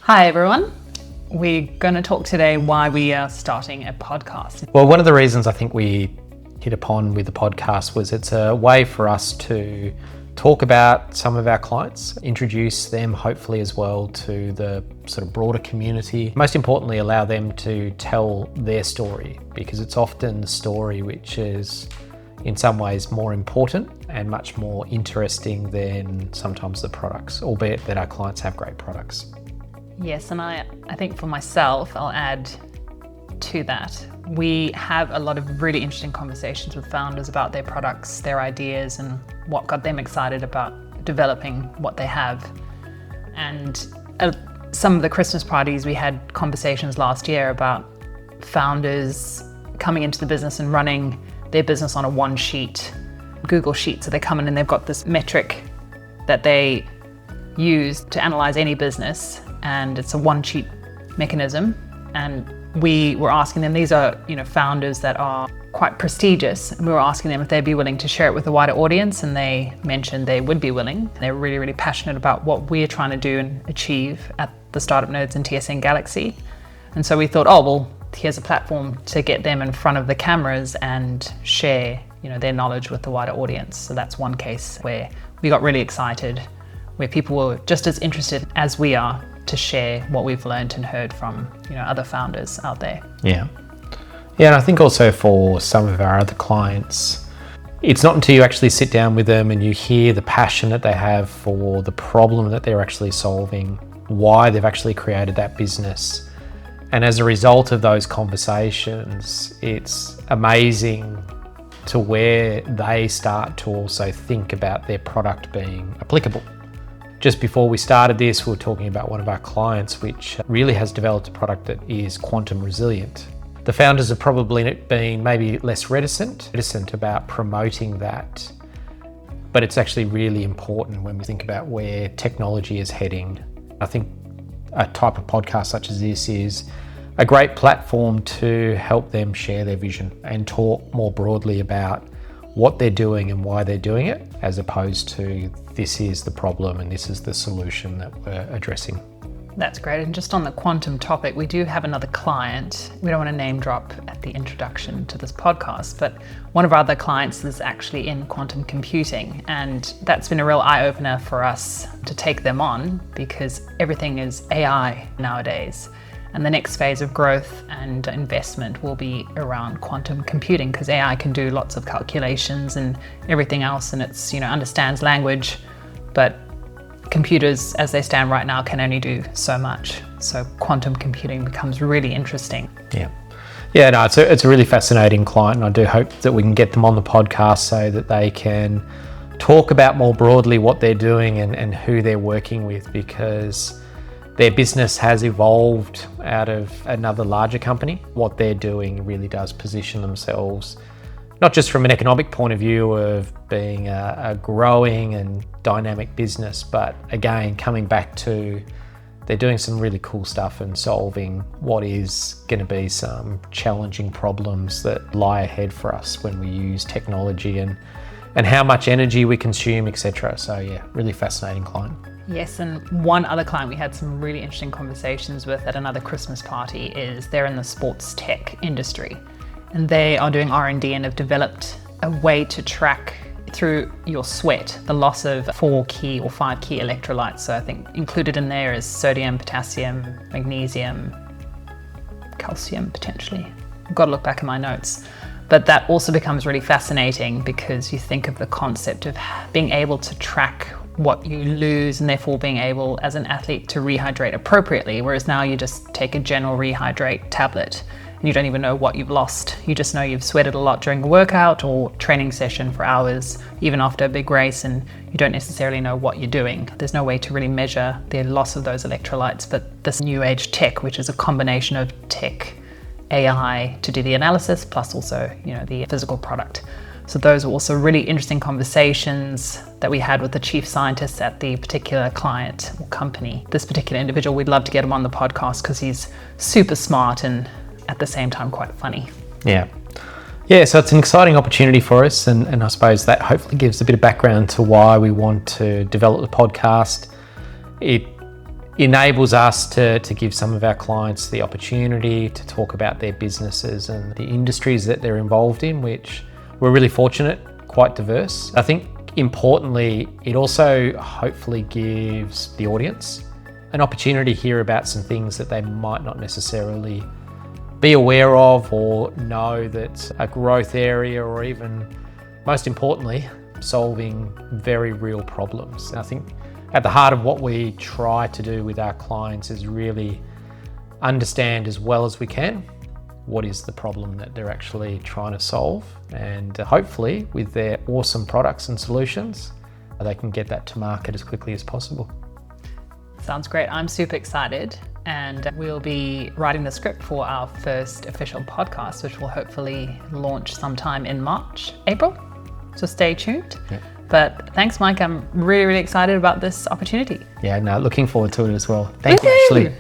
Hi everyone. We're going to talk today why we are starting a podcast. Well, one of the reasons I think we hit upon with the podcast was it's a way for us to talk about some of our clients, introduce them hopefully as well to the sort of broader community. Most importantly, allow them to tell their story, because it's often the story which is in some ways more important and much more interesting than sometimes the products, albeit that our clients have great products. Yes, and I think for myself, I'll add to that. We have a lot of really interesting conversations with founders about their products, their ideas, and what got them excited about developing what they have. And at some of the Christmas parties, we had conversations last year about founders coming into the business and running their business on a one-sheet Google Sheet. So they come in and they've got this metric that they use to analyze any business, and it's a one-sheet mechanism. And we were asking them, these are founders that are quite prestigious, and we were asking them if they'd be willing to share it with a wider audience, and they mentioned they would be willing. They're really, really passionate about what we're trying to do and achieve at the Startup Nerds and TSN Galaxy. And so we thought, here's a platform to get them in front of the cameras and share their knowledge with the wider audience. So that's one case where we got really excited, where people were just as interested as we are to share what we've learned and heard from other founders out there. Yeah, and I think also for some of our other clients, it's not until you actually sit down with them and you hear the passion that they have for the problem that they're actually solving, why they've actually created that business. And as a result of those conversations, it's amazing to where they start to also think about their product being applicable. Just before we started this, we were talking about one of our clients which really has developed a product that is quantum resilient. The founders have probably been maybe less reticent about promoting that, but it's actually really important when we think about where technology is heading. I think a type of podcast such as this is a great platform to help them share their vision and talk more broadly about what they're doing and why they're doing it, as opposed to this is the problem and this is the solution that we're addressing. That's great. And just on the quantum topic, we do have another client. We don't want to name drop at the introduction to this podcast, but one of our other clients is actually in quantum computing. And that's been a real eye-opener for us to take them on, because everything is AI nowadays. And the next phase of growth and investment will be around quantum computing, because AI can do lots of calculations and everything else, and it's understands language, but computers as they stand right now can only do so much. So quantum computing becomes really interesting. No, it's a really fascinating client, and I do hope that we can get them on the podcast so that they can talk about more broadly what they're doing and who they're working with, because their business has evolved out of another larger company. What they're doing really does position themselves, not just from an economic point of view of being a growing and dynamic business, but again, coming back to they're doing some really cool stuff and solving what is going to be some challenging problems that lie ahead for us when we use technology and how much energy we consume, etc. So yeah, really fascinating client. Yes, and one other client we had some really interesting conversations with at another Christmas party is they're in the sports tech industry, and they are doing R&D and have developed a way to track through your sweat the loss of 4 key or 5 key electrolytes. So I think included in there is sodium, potassium, magnesium, calcium potentially. I've got to look back in my notes. But that also becomes really fascinating, because you think of the concept of being able to track what you lose, and therefore being able as an athlete to rehydrate appropriately, whereas now you just take a general rehydrate tablet and you don't even know what you've lost. You just know you've sweated a lot during a workout or training session for hours, even after a big race, and you don't necessarily know what you're doing. There's no way to really measure the loss of those electrolytes, but this new age tech, which is a combination of tech, AI to do the analysis, plus also the physical product. So those are also really interesting conversations that we had with the chief scientists at the particular client or company. This particular individual, we'd love to get him on the podcast because he's super smart and at the same time quite funny. Yeah, so it's an exciting opportunity for us, and I suppose that hopefully gives a bit of background to why we want to develop the podcast. It enables us to give some of our clients the opportunity to talk about their businesses and the industries that they're involved in, which we're really fortunate, quite diverse. I think importantly, it also hopefully gives the audience an opportunity to hear about some things that they might not necessarily be aware of or know that's a growth area, or even, most importantly, solving very real problems. And I think at the heart of what we try to do with our clients is really understand as well as we can what is the problem that they're actually trying to solve, and hopefully with their awesome products and solutions, they can get that to market as quickly as possible. Sounds great. I'm super excited, and we'll be writing the script for our first official podcast, which will hopefully launch sometime in March, April. So stay tuned. Yeah. But thanks, Mike. I'm really, really excited about this opportunity. Yeah, no, looking forward to it as well. Thank you, Ashley.